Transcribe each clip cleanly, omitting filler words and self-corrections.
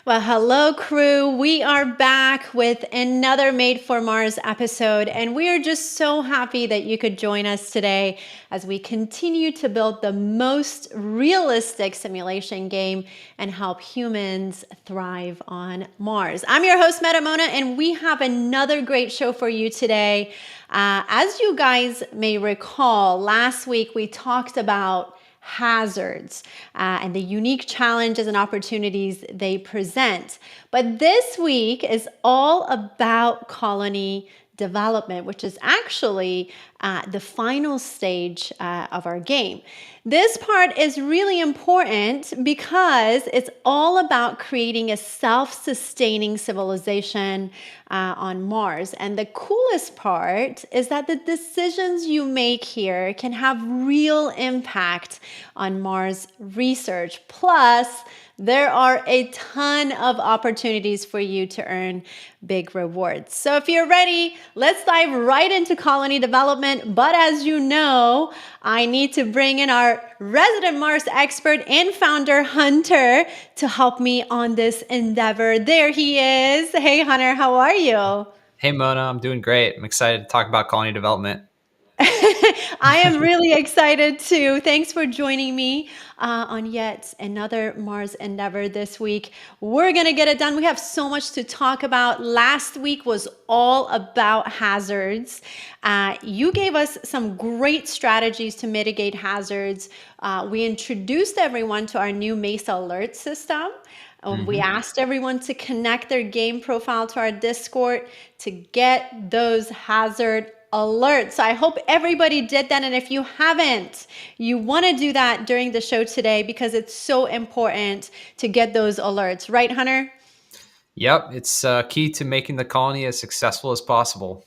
Well, hello, crew. We are back with another Made for Mars episode, and we are just so happy that you could join us today as we continue to build the most realistic simulation game and help humans thrive on Mars. I'm your host, Metamona, and we have another great show for you today. As you guys may recall, last week we talked about hazards and the unique challenges and opportunities they present. But this week is all about colony development, which is actually the final stage of our game. This part is really important because it's all about creating a self-sustaining civilization on Mars. And the coolest part is that the decisions you make here can have real impact on Mars research. Plus, there are a ton of opportunities for you to earn big rewards. So if you're ready, let's dive right into colony development. But as you know, I need to bring in our resident Mars expert and founder, Hunter, to help me on this endeavor. There he is. Hey, Hunter, how are you? Hey, Mona, I'm doing great. I'm excited to talk about colony development. I am really excited too. Thanks for joining me on yet another Mars endeavor this week. We're going to get it done. We have so much to talk about. Last week was all about hazards. You gave us some great strategies to mitigate hazards. We introduced everyone to our new Mesa alert system. We asked everyone to connect their game profile to our Discord to get those hazard alerts. So I hope everybody did that. And if you haven't, you want to do that during the show today because it's so important to get those alerts. Right, Hunter? Yep, it's key to making the colony as successful as possible.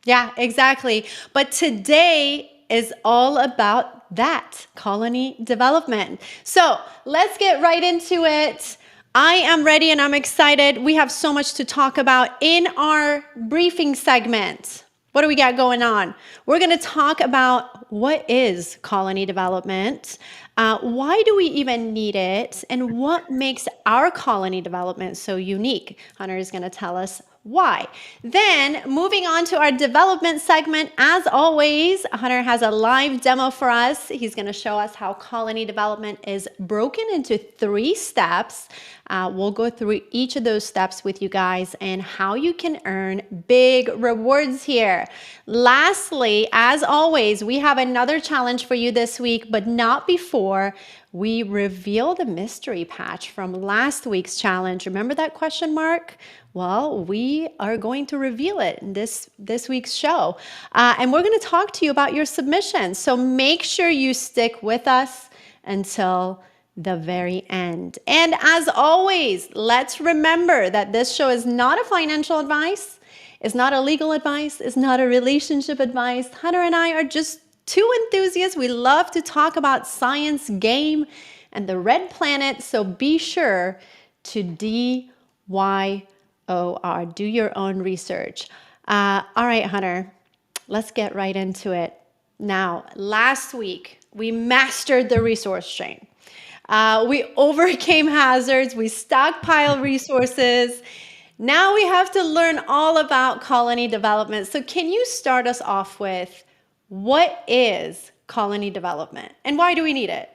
Yeah, exactly. But today is all about that colony development. So let's get right into it. I am ready and I'm excited. We have so much to talk about in our briefing segment. What do we got going on? We're going to talk about what is colony development, why do we even need it, and what makes our colony development so unique. Hunter is going to tell us why. Then moving on to our development segment, as always, Hunter has a live demo for us. He's going to show us how colony development is broken into 3 steps. We'll go through each of those steps with you guys and how you can earn big rewards here. Lastly, as always, we have another challenge for you this week, but not before we reveal the mystery patch from last week's challenge. Remember that question mark? Well, we are going to reveal it in this week's show. And we're going to talk to you about your submission. So make sure you stick with us until the very end. And as always, let's remember that this show is not a financial advice, it's not a legal advice, it's not a relationship advice. Hunter and I are just 2 enthusiasts. We love to talk about science, game, and the red planet. So be sure to DYOR, do your own research. All right, Hunter, let's get right into it. Now, last week, we mastered the resource chain. We overcame hazards, we stockpiled resources. Now we have to learn all about colony development. So can you start us off with what is colony development and why do we need it?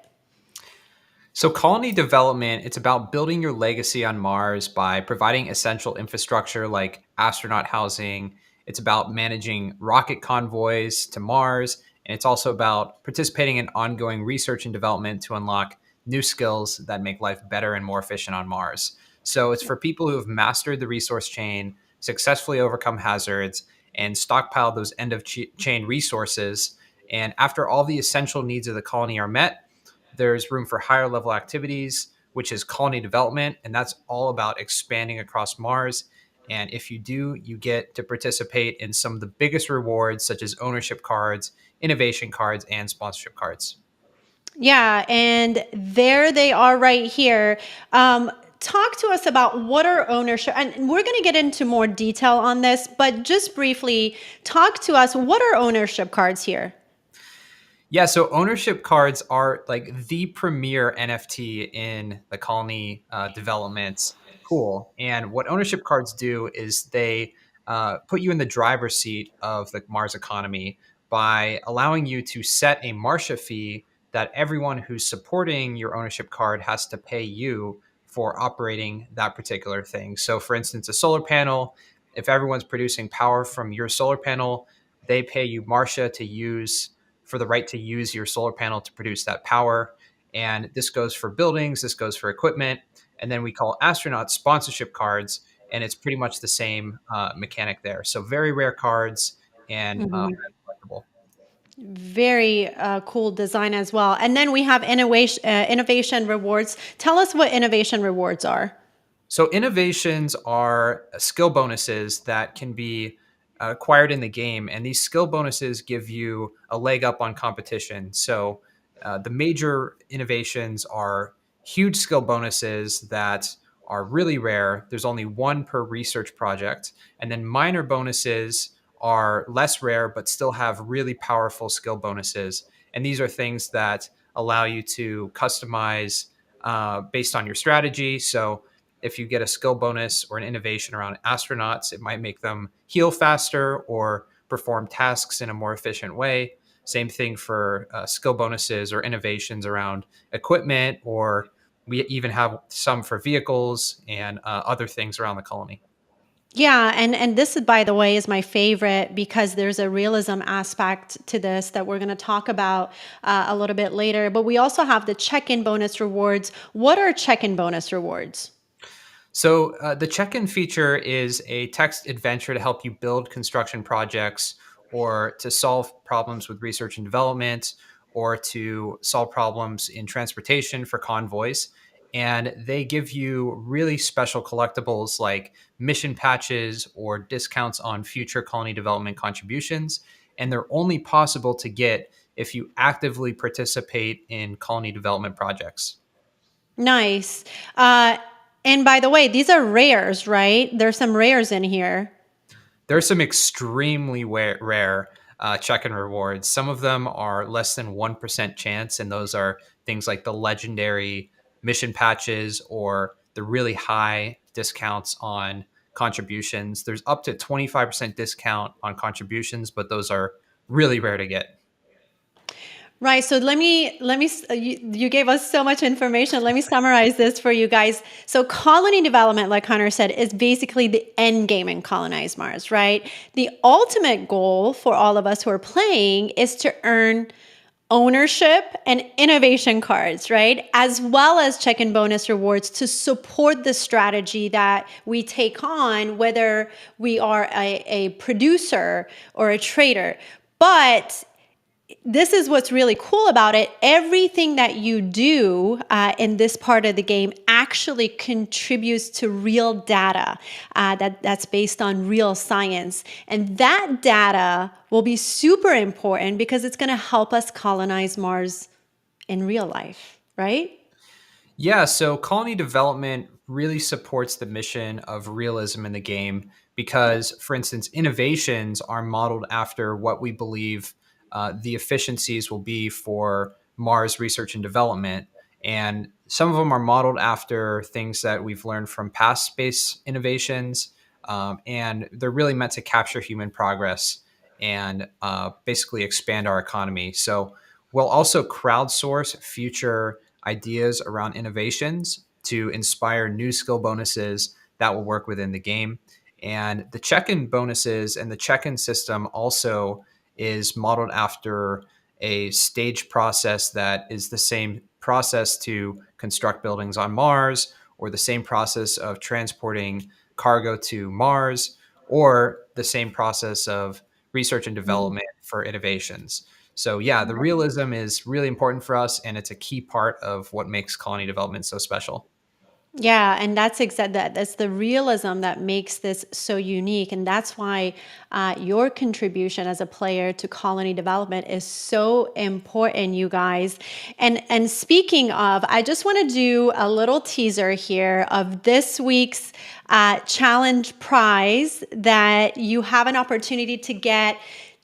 So colony development, it's about building your legacy on Mars by providing essential infrastructure like astronaut housing. It's about managing rocket convoys to Mars. And it's also about participating in ongoing research and development to unlock new skills that make life better and more efficient on Mars. So it's for people who have mastered the resource chain, successfully overcome hazards, and stockpiled those end of chain resources. And after all the essential needs of the colony are met, there's room for higher level activities, which is colony development. And that's all about expanding across Mars. And if you do, you get to participate in some of the biggest rewards, such as ownership cards, innovation cards, and sponsorship cards. Yeah, and there they are right here. Talk to us about what are ownership, and we're going to get into more detail on this, but just briefly, talk to us, what are ownership cards here? Yeah, so ownership cards are like the premier NFT in the colony development cool. And what ownership cards do is they put you in the driver's seat of the Mars economy by allowing you to set a Marsha fee that everyone who's supporting your ownership card has to pay you for operating that particular thing. So, for instance, a solar panel, if everyone's producing power from your solar panel, they pay you Marsha to use for the right to use your solar panel to produce that power. And this goes for buildings, this goes for equipment. And then we call astronauts sponsorship cards, and it's pretty much the same mechanic there. So very rare cards and Mhm. highly collectible. Very cool design as well. And then we have innovation rewards. Tell us what innovation rewards are. So innovations are skill bonuses that can be acquired in the game, and these skill bonuses give you a leg up on competition. So the major innovations are huge skill bonuses that are really rare. There's only one per research project, and then minor bonuses are less rare but still have really powerful skill bonuses. And these are things that allow you to customize based on your strategy. So if you get a skill bonus or an innovation around astronauts, it might make them heal faster or perform tasks in a more efficient way. Same thing for skill bonuses or innovations around equipment, or we even have some for vehicles and other things around the colony. Yeah, and this is, by the way, is my favorite because there's a realism aspect to this that we're going to talk about a little bit later. But we also have the check-in bonus rewards. What are check-in bonus rewards? So, the check in feature is a text adventure to help you build construction projects or to solve problems with research and development or to solve problems in transportation for convoys. And they give you really special collectibles like mission patches or discounts on future colony development contributions. And they're only possible to get if you actively participate in colony development projects. Nice. Uh, and by the way, these are rares, right? There's some rares in here. There's some extremely rare check-in rewards. Some of them are less than 1% chance, and those are things like the legendary mission patches or the really high discounts on contributions. There's up to 25% discount on contributions, but those are really rare to get. Right. So you gave us so much information. Let me summarize this for you guys. So colony development, like Hunter said, is basically the end game in Colonize Mars, right? The ultimate goal for all of us who are playing is to earn ownership and innovation cards, right? As well as check and bonus rewards to support the strategy that we take on, whether we are a producer or a trader. But this is what's really cool about it. Everything that you do in this part of the game actually contributes to real data that's based on real science. And that data will be super important because it's going to help us colonize Mars in real life, right? Yeah, so colony development really supports the mission of realism in the game because, for instance, innovations are modeled after what we believe the efficiencies will be for Mars research and development. And some of them are modeled after things that we've learned from past space innovations. And they're really meant to capture human progress and basically expand our economy. So we'll also crowdsource future ideas around innovations to inspire new skill bonuses that will work within the game. And the check in bonuses and the check in system also is modeled after a stage process that is the same process to construct buildings on Mars or the same process of transporting cargo to Mars or the same process of research and Mm. development for innovations. So yeah, the realism is really important for us, and it's a key part of what makes colony development so special. Yeah, and that's exact that. That's the realism that makes this so unique, and that's why your contribution as a player to colony development is so important, you guys. And speaking of, I just want to do a little teaser here of this week's challenge prize that you have an opportunity to get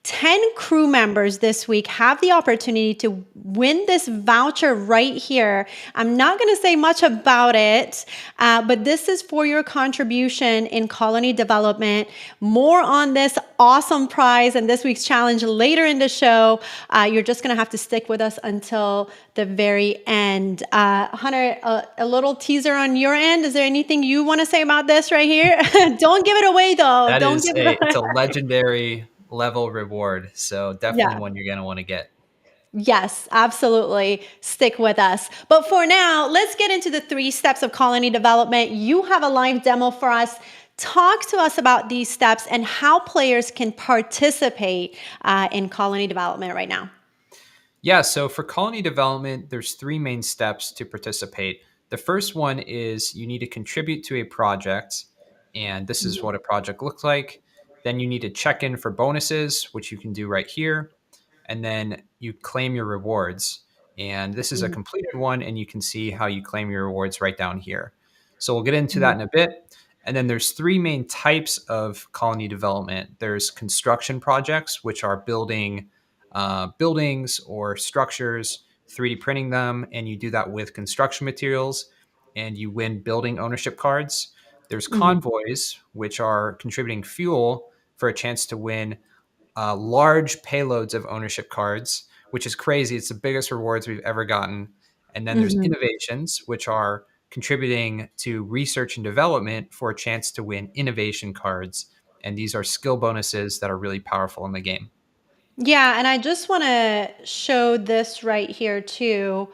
10 crew members this week have the opportunity to win this voucher right here. I'm not going to say much about it, but this is for your contribution in colony development. More on this awesome prize and this week's challenge later in the show. You're just going to have to stick with us until the very end. Hunter, a little teaser on your end. Is there anything you want to say about this right here? Don't give it away, though. That Don't is give it it's a away. legendary level reward. So definitely Yeah. one you're going to want to get. Yes, absolutely. Stick with us. But for now, let's get into the 3 steps of colony development. You have a live demo for us. Talk to us about these steps and how players can participate in colony development right now. Yeah, so for colony development, there's 3 main steps to participate. The first one is you need to contribute to a project, and this is what a project looks like. Then you need to check in for bonuses, which you can do right here. And then you claim your rewards. And this is a completed one, and you can see how you claim your rewards right down here. So we'll get into that in a bit. And then there's 3 main types of colony development. There's construction projects, which are building buildings or structures, 3D printing them, and you do that with construction materials, and you win building ownership cards. There's Mhm. convoys, which are contributing fuel for a chance to win large payloads of ownership cards, which is crazy. It's the biggest rewards we've ever gotten. And then there's Mhm. innovations, which are contributing to research and development for a chance to win innovation cards. And these are skill bonuses that are really powerful in the game. Yeah, and I just want to show this right here too.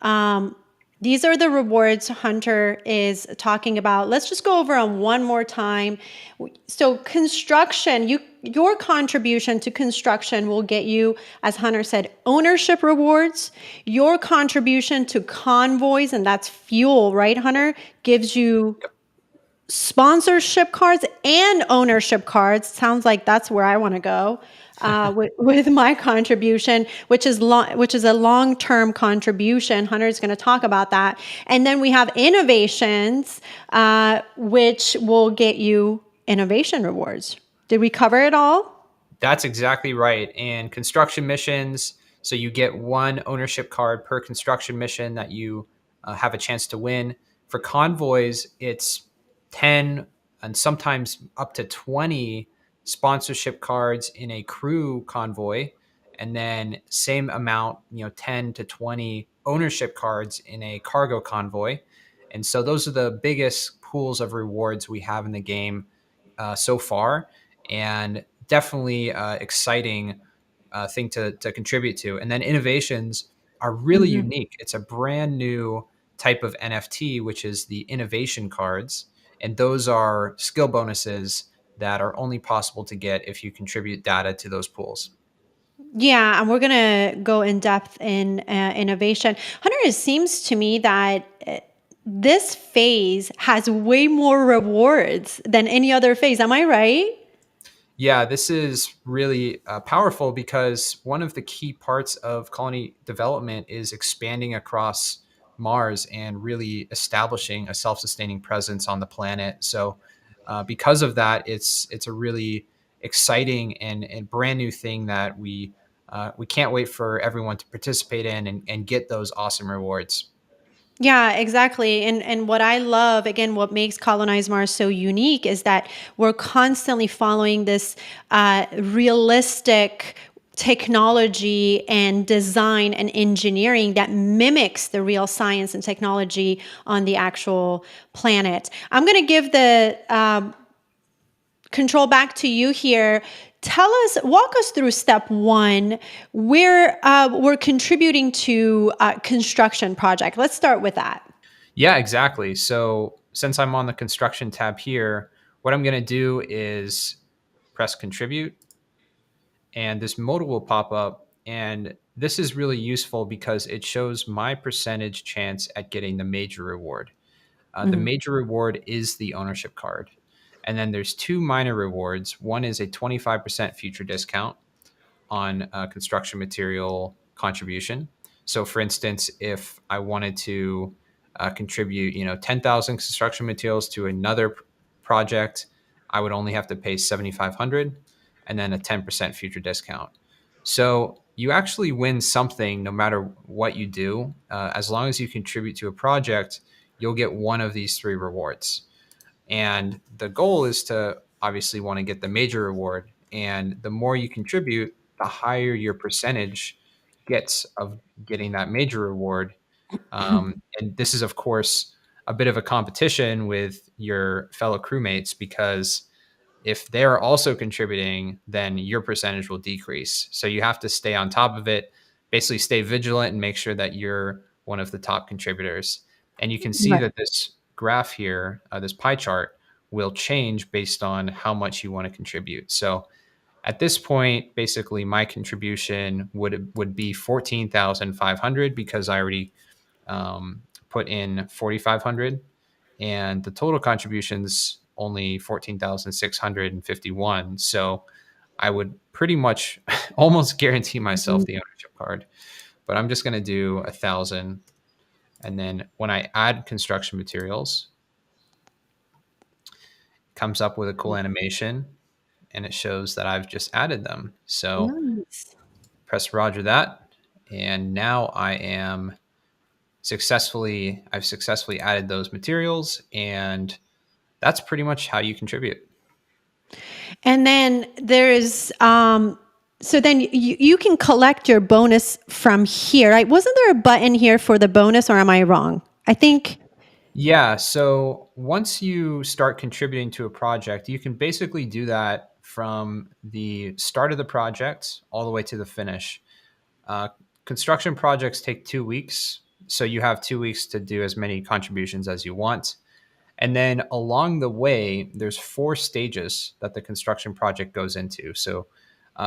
Um, these are the rewards Hunter is talking about. Let's just go over them one more time. So construction, your contribution to construction will get you, as Hunter said, ownership rewards. Your contribution to convoys, and that's fuel, right, Hunter, gives you sponsorship cards and ownership cards. Sounds like that's where I want to go with my contribution, which is a long term contribution. Hunter's going to talk about that, and then we have innovations, which will get you innovation rewards. Did we cover it all? That's exactly right. And construction missions, so you get 1 ownership card per construction mission that you have a chance to win. For convoys, it's 10 and sometimes up to 20 sponsorship cards in a crew convoy, and then same amount, 10 to 20 ownership cards in a cargo convoy. And so those are the biggest pools of rewards we have in the game so far. And definitely exciting thing to contribute to. And then innovations are really Mhm. unique. It's a brand new type of NFT, which is the innovation cards. And those are skill bonuses that are only possible to get if you contribute data to those pools. Yeah, and we're going to go in depth in innovation. Hunter, it seems to me that this phase has way more rewards than any other phase. Am I right? Yeah, this is really powerful because one of the key parts of colony development is expanding across Mars and really establishing a self-sustaining presence on the planet. So, because of that, it's a really exciting and brand new thing that we can't wait for everyone to participate in and get those awesome rewards. Yeah, exactly. And what I love, again, what makes Colonize Mars so unique is that we're constantly following this realistic technology and design and engineering that mimics the real science and technology on the actual planet. I'm going to give the control back to you here. Tell us, walk us through step 1. We're contributing to a construction project. Let's start with that. Yeah, exactly. So since I'm on the construction tab here, what I'm going to do is press contribute, and this modal will pop up. And this is really useful because it shows my percentage chance at getting the major reward. The Mhm. major reward is the ownership card. And then there's 2 minor rewards. One is a 25% future discount on construction material contribution. So, for instance, if I wanted to contribute, 10,000 construction materials to another project, I would only have to pay 7,500. and then a 10% future discount. So you actually win something no matter what you do. As long as you contribute to a project, you'll get one of these three rewards. And the goal is to obviously want to get the major reward. And the more you contribute, the higher your percentage gets of getting that major reward. And this is, of course, a bit of a competition with your fellow crewmates because if they're also contributing, then your percentage will decrease. So you have to stay on top of it, basically stay vigilant and make sure that you're one of the top contributors. And you can see Right. that this graph here, this pie chart, will change based on how much you want to contribute. So at this point, basically my contribution would be 14,500 because I already put in 4,500, and the total contributions only 14,651. So I would pretty much almost guarantee myself Mhm. the ownership card. But I'm just going to do 1,000, and then when I add construction materials, it comes up with a cool animation, and it shows that I've just added them. So Nice. press Roger that, and now I've successfully added those materials, and that's pretty much how you contribute. And then there's so then you can collect your bonus from here, right? Wasn't there a button here for the bonus, or am I wrong? I think. Yeah, so once you start contributing to a project, you can basically do that from the start of the project all the way to the finish. Uh, Construction projects take 2 weeks, so you have 2 weeks to do as many contributions as you want. And then along the way, there's 4 stages that the construction project goes into. So,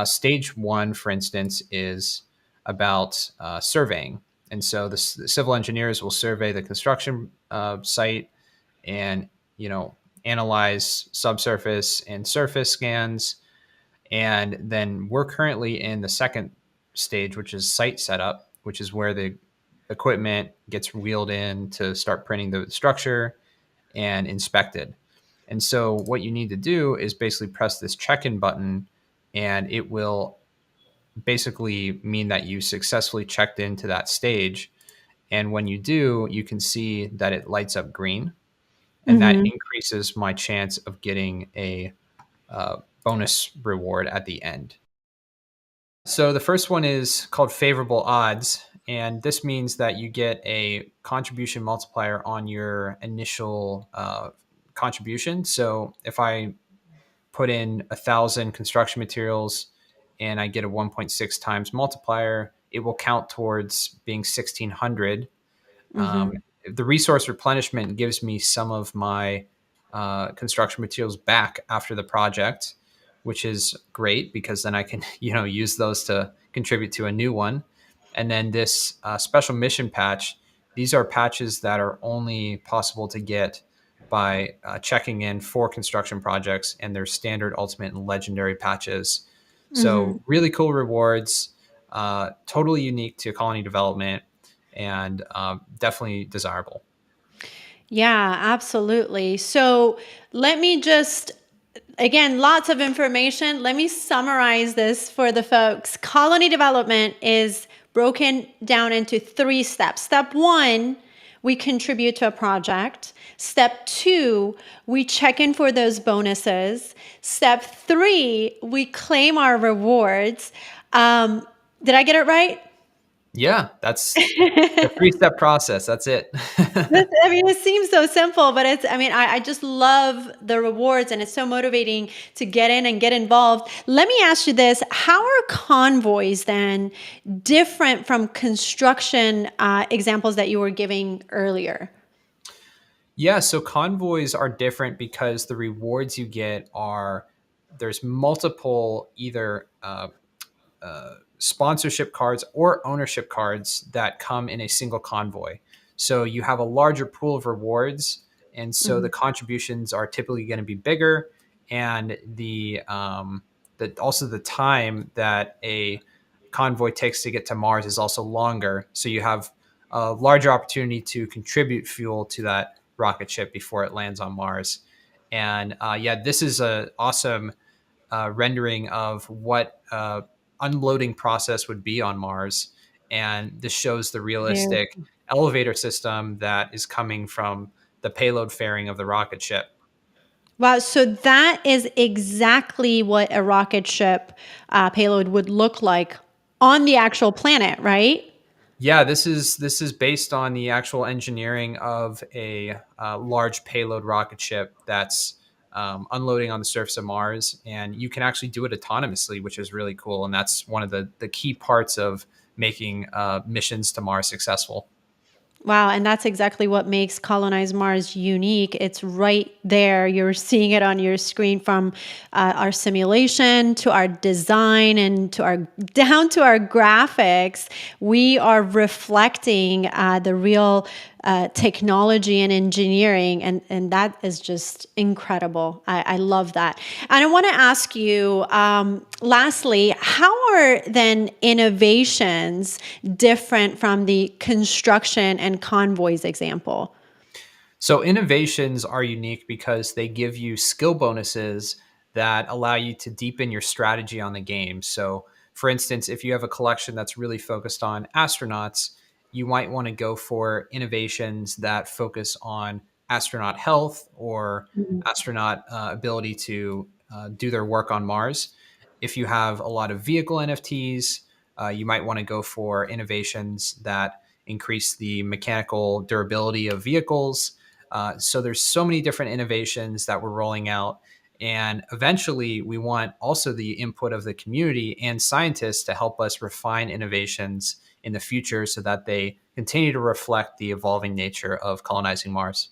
stage one, for instance, is about surveying. And so the civil engineers will survey the construction site and analyze subsurface and surface scans. And then we're currently in the second stage, which is site setup, which is where the equipment gets wheeled in to start printing the structure and inspected. And so what you need to do is basically press this check-in button, and it will basically mean that you successfully checked into that stage. And when you do, you can see that it lights up green, and that Mhm. increases my chance of getting a bonus reward at the end. So the first one is called favorable odds. And this means that you get a contribution multiplier on your initial contribution. So if I put in 1,000 construction materials and I get a 1.6 times multiplier, it will count towards being 1,600. um, Mhm. the resource replenishment gives me some of my construction materials back after the project, which is great because then I can use those to contribute to a new one. And then this special mission patch, these are patches that are only possible to get by checking in for construction projects, and they're standard, ultimate, and legendary patches. So Mhm. really cool rewards, totally unique to colony development, and definitely desirable. Yeah, absolutely. So let me just, again, lots of information. Let me summarize this for the folks. Colony development is broken down into 3 steps. Step one, we contribute to a project. Step two, we check in for those bonuses. Step three, we claim our rewards. Did I get it right? Yeah, that's the 3-step process. That's it. I mean, it seems so simple, but it's, I mean, I just love the rewards and it's so motivating to get in and get involved. Let me ask you this. How are convoys then different from construction examples that you were giving earlier? Yeah, so convoys are different because the rewards you get are there's multiple either sponsorship cards or ownership cards that come in a single convoy. So you have a larger pool of rewards, and so the Mhm. contributions are typically going to be bigger, and also the time that a convoy takes to get to Mars is also longer. So you have a larger opportunity to contribute fuel to that rocket ship before it lands on Mars. And yeah, this is a awesome rendering of what unloading process would be on Mars, and this shows the Very- realistic elevator system that is coming from the payload fairing of the rocket ship. Wow, so that is exactly what a rocket ship payload would look like on the actual planet, right? Yeah, this is based on the actual engineering of a large payload rocket ship that's unloading on the surface of Mars, and you can actually do it autonomously, which is really cool. And that's one of the key parts of making missions to Mars successful. Wow, and that's exactly what makes Colonize Mars unique. It's right there. You're seeing it on your screen from our simulation to our design and to our down to our graphics. We are reflecting the real technology and engineering, and that is just incredible. I love that. And I want to ask you, lastly, how are then innovations different from the construction and convoys example? So innovations are unique because they give you skill bonuses that allow you to deepen your strategy on the game. So, for instance, if you have a collection that's really focused on astronauts, you might want to go for innovations that focus on astronaut health or astronaut ability to do their work on Mars. If you have a lot of vehicle NFTs, you might want to go for innovations that increase the mechanical durability of vehicles. So there's so many different innovations that we're rolling out. And eventually, we want also the input of the community and scientists to help us refine innovations in the future so that they continue to reflect the evolving nature of colonizing Mars.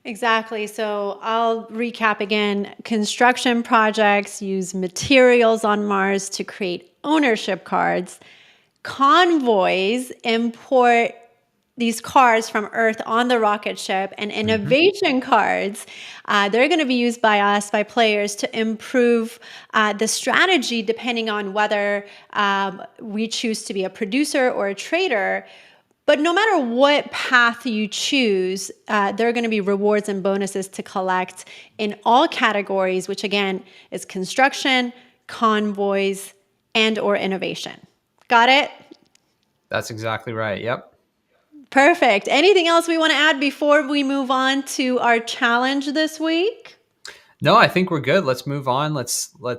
Exactly. So I'll recap again. Construction projects use materials on Mars to create ownership cards. Convoys import these cars from Earth on the rocket ship, and Mhm. innovation cards, they're going to be used by us, by players, to improve the strategy depending on whether we choose to be a producer or a trader. But no matter what path you choose, there are going to be rewards and bonuses to collect in all categories, which again is construction, convoys, and or innovation. Got it? That's exactly right. Yep. Perfect. Anything else we want to add before we move on to our challenge this week? No, I think we're good. Let's move on. Let's I'm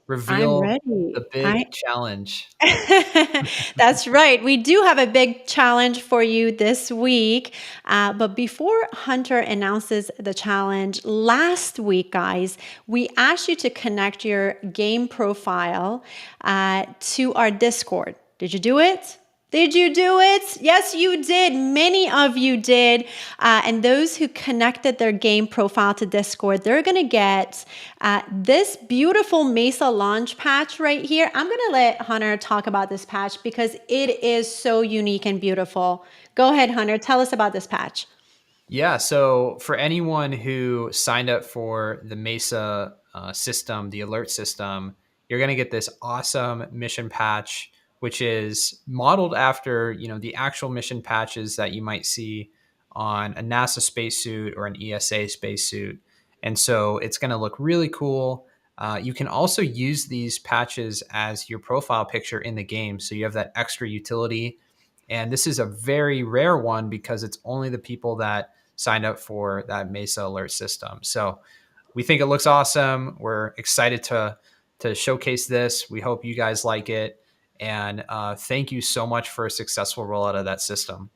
reveal the ready. big challenge. That's right. We do have a big challenge for you this week. But before Hunter announces the challenge, last week, guys, we asked you to connect your game profile to our Discord. Did you do it? Did you do it? Yes, you did. Many of you did. And those who connected their game profile to Discord, they're going to get this beautiful Mesa launch patch right here. I'm going to let Hunter talk about this patch because it is so unique and beautiful. Go ahead, Hunter. Tell us about this patch. Yeah. So for anyone who signed up for the Mesa system, the alert system, you're going to get this awesome mission patch, which is modeled after the actual mission patches that you might see on a NASA spacesuit or an ESA spacesuit. And so it's going to look really cool. You can also use these patches as your profile picture in the game, so you have that extra utility. And this is a very rare one because it's only the people that signed up for that Mesa alert system. So we think it looks awesome. We're excited to showcase this. We hope you guys like it. And thank you so much for a successful rollout of that system.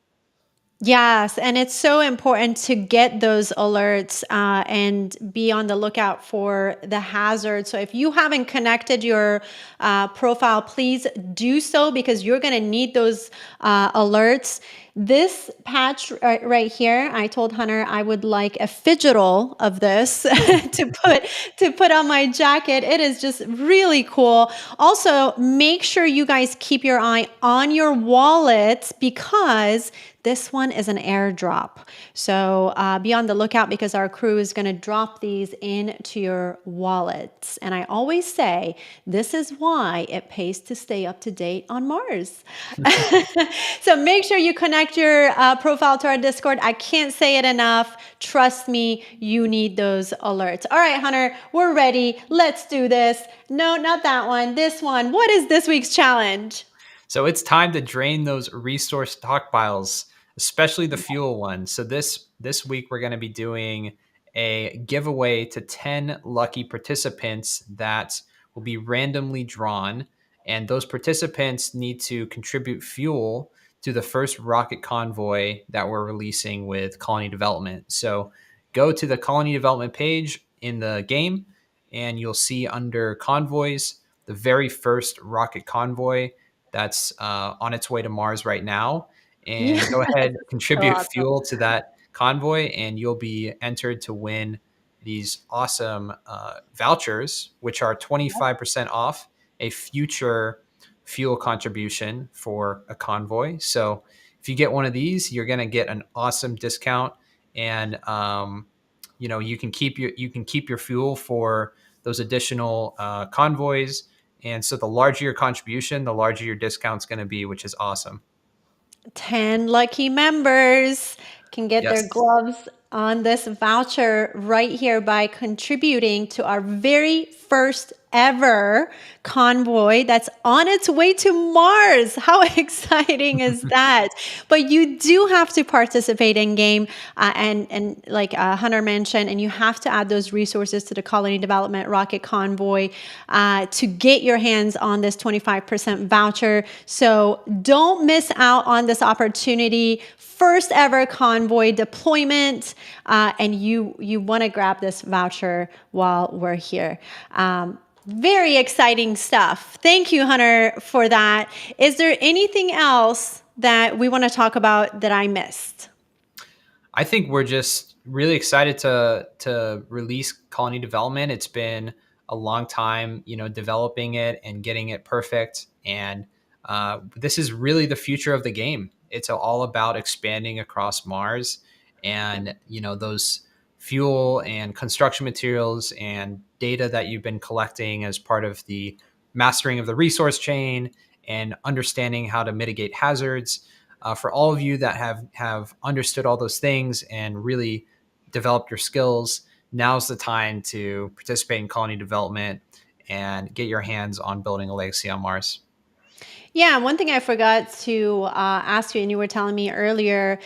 Yes, and it's so important to get those alerts and be on the lookout for the hazard. So if you haven't connected your profile, please do so because you're going to need those alerts. This patch right here, I told Hunter I would like a fidgetal of this to put on my jacket. It is just really cool. Also, make sure you guys keep your eye on your wallet because this one is an airdrop. So be on the lookout because our crew is going to drop these into your wallets. And I always say, this is why it pays to stay up to date on Mars. So make sure you connect connect your profile to our Discord. I can't say it enough. Trust me, you need those alerts. All right, Hunter, we're ready. Let's do this. No, not that one. This one. What is this week's challenge? So it's time to drain those resource stockpiles, especially the fuel ones. So this week we're going to be doing a giveaway to 10 lucky participants that will be randomly drawn, and those participants need to contribute fuel to the first rocket convoy that we're releasing with Colony Development. So go to the Colony Development page in the game and you'll see under Convoys the very first rocket convoy that's on its way to Mars right now. And Yes. go ahead, So contribute awesome. fuel to that convoy, and you'll be entered to win these awesome vouchers, which are 25% off a future fuel contribution for a convoy. So if you get one of these, you're going to get an awesome discount, and you can keep your fuel for those additional convoys. And so the larger your contribution, the larger your discount's going to be, which is awesome. 10 lucky members can get their Yes. gloves on this voucher right here by contributing to our very first ever convoy that's on its way to Mars. How exciting is that? But you do have to participate in game, and like Hunter mentioned, and you have to add those resources to the Colony Development Rocket Convoy to get your hands on this 25% voucher. So don't miss out on this opportunity. First ever convoy deployment, and you want to grab this voucher while we're here. Very exciting stuff. Thank you, Hunter, for that. Is there anything else that we want to talk about that I missed? I think we're just really excited to release Colony Development. It's been a long time, developing it and getting it perfect. And this is really the future of the game. It's all about expanding across Mars, and those fuel and construction materials and data that you've been collecting as part of the mastering of the resource chain and understanding how to mitigate hazards. For all of you that have understood all those things and really developed your skills, now's the time to participate in Colony Development and get your hands on building a legacy on Mars. Yeah, one thing I forgot to ask you, and you were telling me earlier,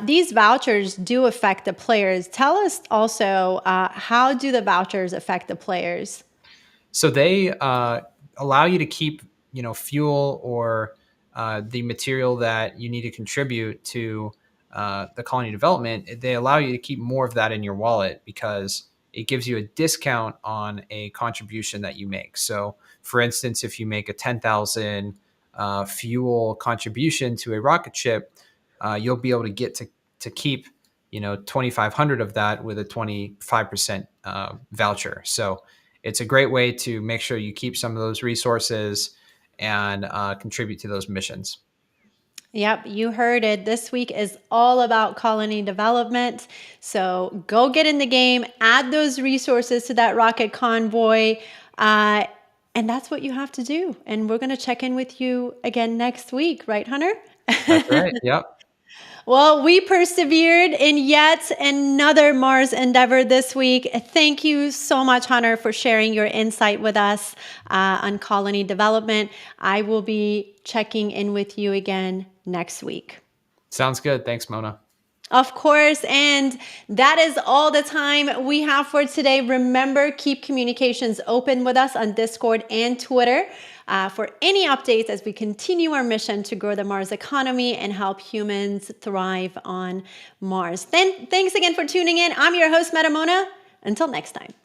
these vouchers do affect the players. Tell us also, how do the vouchers affect the players? So they allow you to keep, fuel or the material that you need to contribute to the Colony Development. They allow you to keep more of that in your wallet because it gives you a discount on a contribution that you make. So, for instance, if you make a 10,000 fuel contribution to a rocket ship, you'll be able to get to keep 2,500 of that with a 25% voucher. So it's a great way to make sure you keep some of those resources and contribute to those missions. Yep, you heard it. This week is all about colony development. So go get in the game, add those resources to that rocket convoy. And that's what you have to do. And we're going to check in with you again next week, right, Hunter? That's right. Yep. Well, we persevered in yet another Mars endeavor this week. Thank you so much, Hunter, for sharing your insight with us on colony development. I will be checking in with you again next week. Sounds good. Thanks, Mona. Of course, and that is all the time we have for today. Remember, keep communications open with us on Discord and Twitter for any updates as we continue our mission to grow the Mars economy and help humans thrive on Mars. Then, thanks again for tuning in. I'm your host, Mona. Until next time.